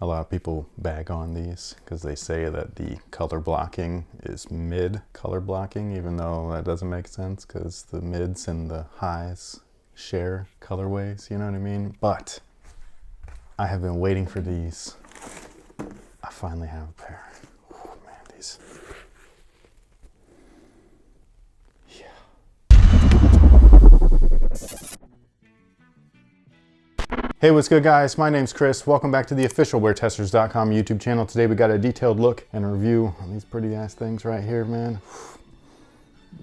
A lot of people bag on these because they say that the color blocking is mid color blocking, even though that doesn't make sense because the mids and the highs share colorways, you know what I mean? But I have been waiting for these. I finally have a pair. Oh man, these. Hey, what's good guys? My name's Chris. Welcome back to the official WearTesters.com YouTube channel. Today we got a detailed look and a review on these pretty ass things right here, man.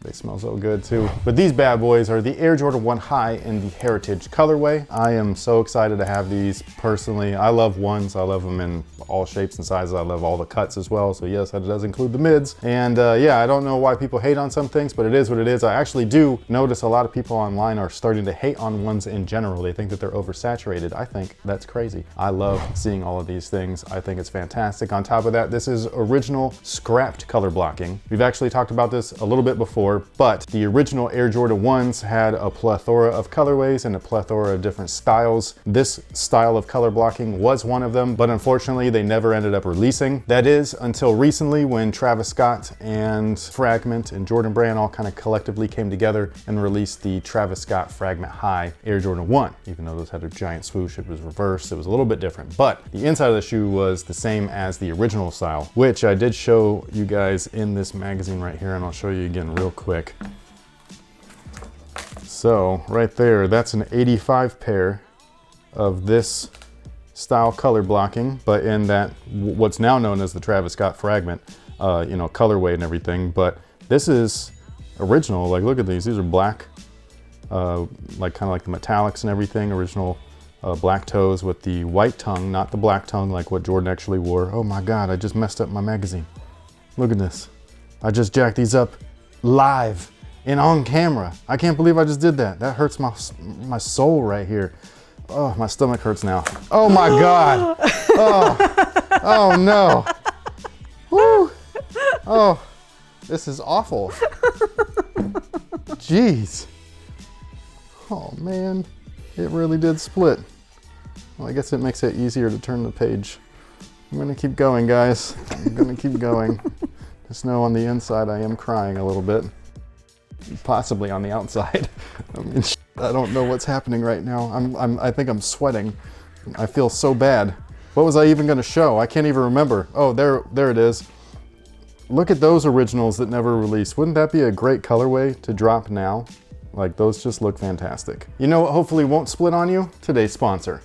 They smell so good too. But these bad boys are the Air Jordan 1 High in the Heritage colorway. I am so excited to have these personally. I love ones. I love them in all shapes and sizes. I love all the cuts as well. So yes, that does include the mids. And yeah, I don't know why people hate on some things, but it is what it is. I actually do notice a lot of people online are starting to hate on ones in general. They think that they're oversaturated. I think that's crazy. I love seeing all of these things. I think it's fantastic. On top of that, this is original scrapped color blocking. We've actually talked about this a little bit before, but the original Air Jordan 1s had a plethora of colorways and a plethora of different styles. This style of color blocking was one of them, but unfortunately they never ended up releasing. That is until recently when Travis Scott and Fragment and Jordan Brand all kind of collectively came together and released the Travis Scott Fragment High Air Jordan 1. Even though those had a giant swoosh, it was reversed. It was a little bit different, but the inside of the shoe was the same as the original style, which I did show you guys in this magazine right here, and I'll show you again real quick. So right there, that's an 85 pair of this style color blocking, but in that what's now known as the Travis Scott Fragment, you know, colorway and everything. But this is original. Like, look at these. These are black, like kind of like the metallics and everything. Original black toes with the white tongue, not the black tongue like what Jordan actually wore. Oh my God, I just messed up my magazine. Look at this. I just jacked these up live and on camera. I can't believe I just did that. That hurts my soul right here. Oh, my stomach hurts now. Oh my God. Oh no. Woo. Oh, this is awful. Jeez. Oh man, it really did split. Well, I guess it makes it easier to turn the page. I'm gonna keep going, guys. I'm gonna keep going. Just know on the inside I am crying a little bit. Possibly on the outside. I mean, I don't know what's happening right now. I think I'm sweating. I feel so bad. What was I even gonna show? I can't even remember. Oh, there it is. Look at those originals that never released. Wouldn't that be a great colorway to drop now? Like, those just look fantastic. You know what hopefully won't split on you? Today's sponsor.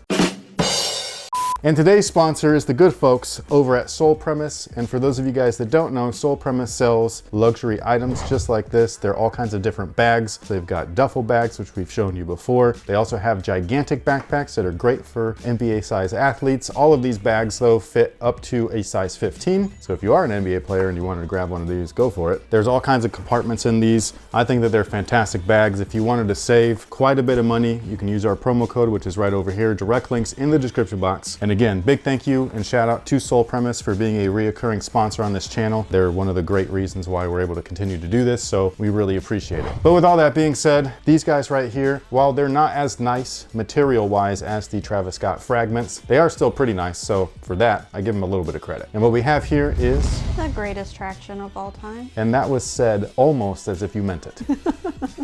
And today's sponsor is the good folks over at Sole Premise. And for those of you guys that don't know, Sole Premise sells luxury items just like this. They're all kinds of different bags. They've got duffel bags, which we've shown you before. They also have gigantic backpacks that are great for NBA size athletes. All of these bags though fit up to a size 15. So if you are an NBA player and you wanted to grab one of these, go for it. There's all kinds of compartments in these. I think that they're fantastic bags. If you wanted to save quite a bit of money, you can use our promo code, which is right over here. Direct links in the description box. And again, big thank you and shout out to Sole Premise for being a reoccurring sponsor on this channel. They're one of the great reasons why we're able to continue to do this, so we really appreciate it. But with all that being said, these guys right here, while they're not as nice material-wise as the Travis Scott Fragments, they are still pretty nice, so for that, I give them a little bit of credit. And what we have here is the greatest traction of all time. And that was said almost as if you meant it.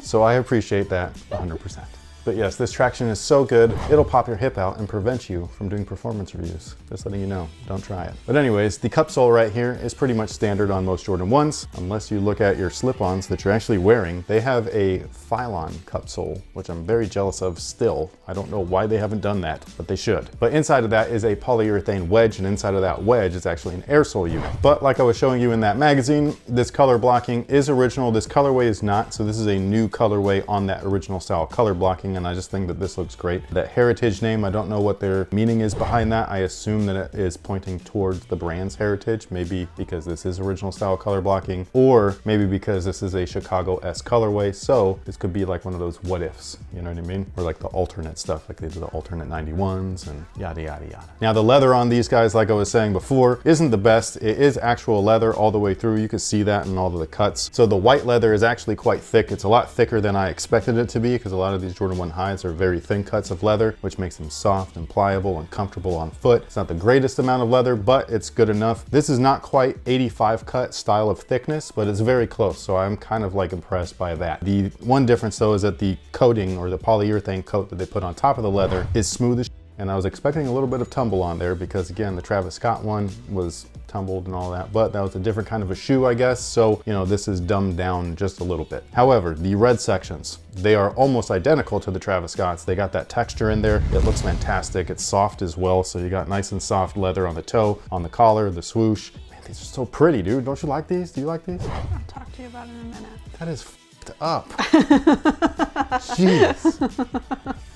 So I appreciate that 100%. But yes, this traction is so good, it'll pop your hip out and prevent you from doing performance reviews. Just letting you know, don't try it. But anyways, the cup sole right here is pretty much standard on most Jordan 1s, unless you look at your slip-ons that you're actually wearing. They have a Phylon cup sole, which I'm very jealous of still. I don't know why they haven't done that, but they should. But inside of that is a polyurethane wedge, and inside of that wedge is actually an air sole unit. But like I was showing you in that magazine, this color blocking is original. This colorway is not, so this is a new colorway on that original style color blocking. And I just think that this looks great. That heritage name, I don't know what their meaning is behind that. I assume that it is pointing towards the brand's heritage, maybe because this is original style color blocking, or maybe because this is a Chicago-esque colorway, so this could be like one of those what ifs, you know what I mean? Or like the alternate stuff, like they do the alternate 91s and yada, yada, yada. Now the leather on these guys, like I was saying before, isn't the best. It is actual leather all the way through. You can see that in all of the cuts. So the white leather is actually quite thick. It's a lot thicker than I expected it to be, because a lot of these Jordan One highs are very thin cuts of leather, which makes them soft and pliable and comfortable on foot. It's not the greatest amount of leather, but it's good enough. This is not quite 85 cut style of thickness, but it's very close, so I'm kind of like impressed by that. The one difference though is that the coating, or the polyurethane coat that they put on top of the leather, is smooth as shit. And I was expecting a little bit of tumble on there because again, the Travis Scott one was tumbled and all that, but that was a different kind of a shoe, I guess. So, you know, this is dumbed down just a little bit. However, the red sections, they are almost identical to the Travis Scotts. They got that texture in there. It looks fantastic. It's soft as well. So you got nice and soft leather on the toe, on the collar, the swoosh. Man, these are so pretty, dude. Don't you like these? Do you like these? I'll talk to you about it in a minute. That is f***ed up. Jeez.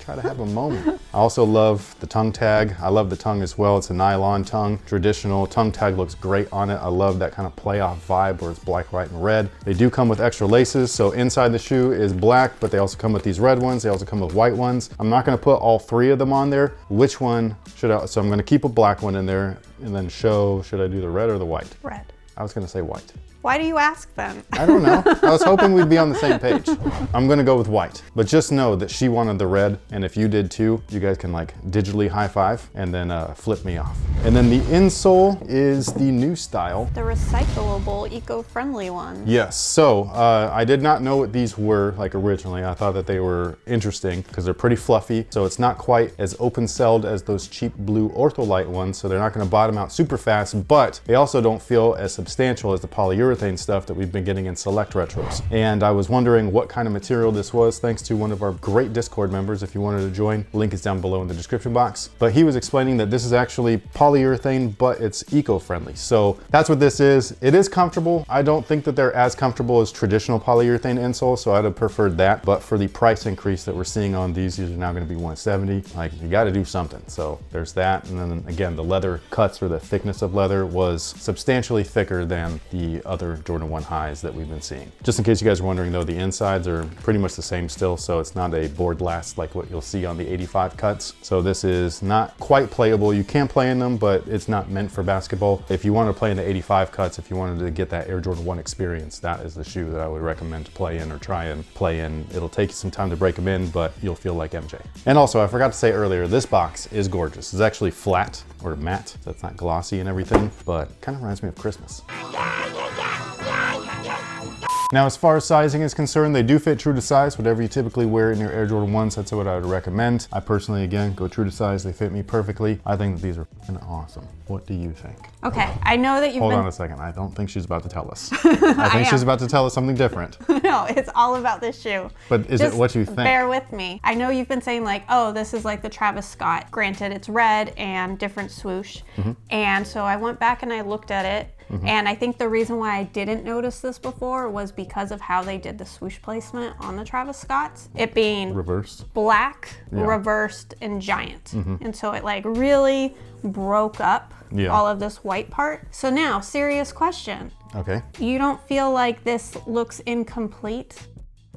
Try to have a moment. I also love the tongue tag. I love the tongue as well. It's a nylon tongue. Traditional tongue tag looks great on it. I love that kind of playoff vibe where it's black, white, and red. They do come with extra laces. So inside the shoe is black, but they also come with these red ones. They also come with white ones. I'm not gonna put all three of them on there. Which one should I? So I'm gonna keep a black one in there and then should I do the red or the white? Red. I was gonna say white. Why do you ask then? I don't know. I was hoping we'd be on the same page. I'm gonna go with white, but just know that she wanted the red, and if you did too, you guys can like digitally high five and then flip me off. And then the insole is the new style. The recyclable, eco-friendly one. Yes, so I did not know what these were like originally. I thought that they were interesting because they're pretty fluffy. So it's not quite as open-celled as those cheap blue Ortholite ones. So they're not gonna bottom out super fast, but they also don't feel as substantial as the polyurethane stuff that we've been getting in select retros. And I was wondering what kind of material this was, thanks to one of our great Discord members. If you wanted to join, link is down below in the description box. But he was explaining that this is actually polyurethane, but it's eco-friendly. So that's what this is. It is comfortable. I don't think that they're as comfortable as traditional polyurethane insoles, so I'd have preferred that. But for the price increase that we're seeing on these are now gonna be $170. Like, you gotta do something. So there's that. And then again, the leather cuts, or the thickness of leather, was substantially thicker than the other Jordan 1 highs that we've been seeing. Just in case you guys are wondering though, the insides are pretty much the same still, so it's not a board last like what you'll see on the 85 cuts. So this is not quite playable. You can play in them, but it's not meant for basketball. If you want to play in the 85 cuts, if you wanted to get that Air Jordan 1 experience, that is the shoe that I would recommend to play in or try and play in. It'll take you some time to break them in, but you'll feel like MJ. And also, I forgot to say earlier, this box is gorgeous. It's actually flat or matte, so it's not glossy and everything, but kind of reminds me of Christmas. Now, as far as sizing is concerned, they do fit true to size. Whatever you typically wear in your Air Jordan 1s, that's what I would recommend. I personally, again, go true to size. They fit me perfectly. I think that these are f***ing awesome. What do you think? Okay, I know that you've Hold been... on a second. I don't think she's about to tell us. I think she's about to tell us something different. No, it's all about this shoe. But is it what you think? Bear with me. I know you've been saying like, oh, this is like the Travis Scott. Granted, it's red and different swoosh. And so I went back and I looked at it. And I think the reason why I didn't notice this before was because of how they did the swoosh placement on the Travis Scotts. It being reversed, black, reversed, and giant. And so it like really broke up all of this white part. So now, serious question. Okay. You don't feel like this looks incomplete?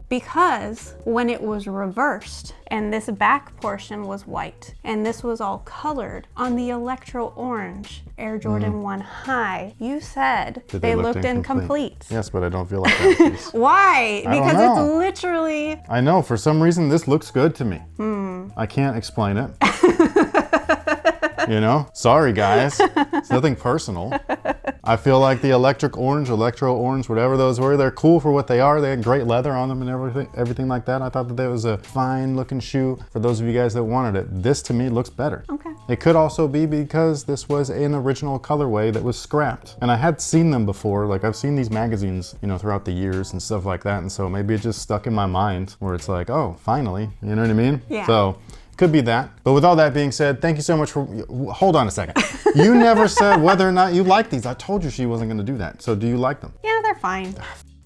Because when it was reversed and this back portion was white and this was all colored on the electro orange Air Jordan 1 high, you said they looked incomplete. Yes, but I don't feel like that. Why? Because it's literally... I know, for some reason this looks good to me. I can't explain it. You know? Sorry guys, it's nothing personal. I feel like the electro orange, whatever those were, they're cool for what they are. They had great leather on them and everything like that. I thought that was a fine looking shoe for those of you guys that wanted it. This to me looks better. Okay. It could also be because this was an original colorway that was scrapped. And I had seen them before, like I've seen these magazines, you know, throughout the years and stuff like that. And so maybe it just stuck in my mind where it's like, oh, finally, you know what I mean? Yeah. So could be that. But with all that being said, thank you so much for, hold on a second. You never said whether or not you like these. I told you she wasn't gonna do that. So do you like them? Yeah, they're fine.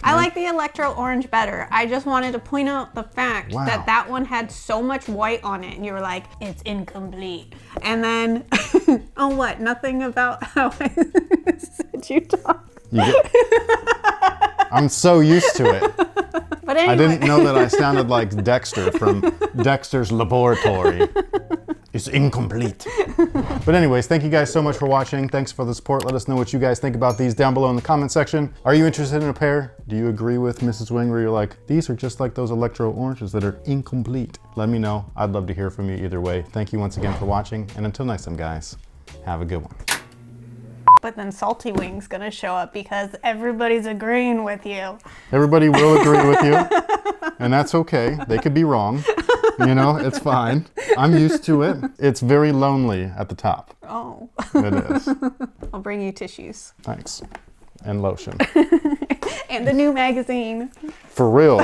I like the electro orange better. I just wanted to point out the fact that that one had so much white on it and you were like, it's incomplete. And then, oh what, nothing about how I said you talk. I'm so used to it. But anyway. I didn't know that I sounded like Dexter from Dexter's Laboratory. It's incomplete. But anyways, thank you guys so much for watching. Thanks for the support. Let us know what you guys think about these down below in the comment section. Are you interested in a pair? Do you agree with Mrs. Wing where you're like, these are just like those electro oranges that are incomplete? Let me know. I'd love to hear from you either way. Thank you once again for watching, and until next time, guys, have a good one. But then Salty Wing's gonna show up because everybody's agreeing with you. Everybody will agree with you, and that's okay. They could be wrong. You know, it's fine. I'm used to it. It's very lonely at the top. Oh. It is. I'll bring you tissues. Thanks. And lotion. And a new magazine. For real.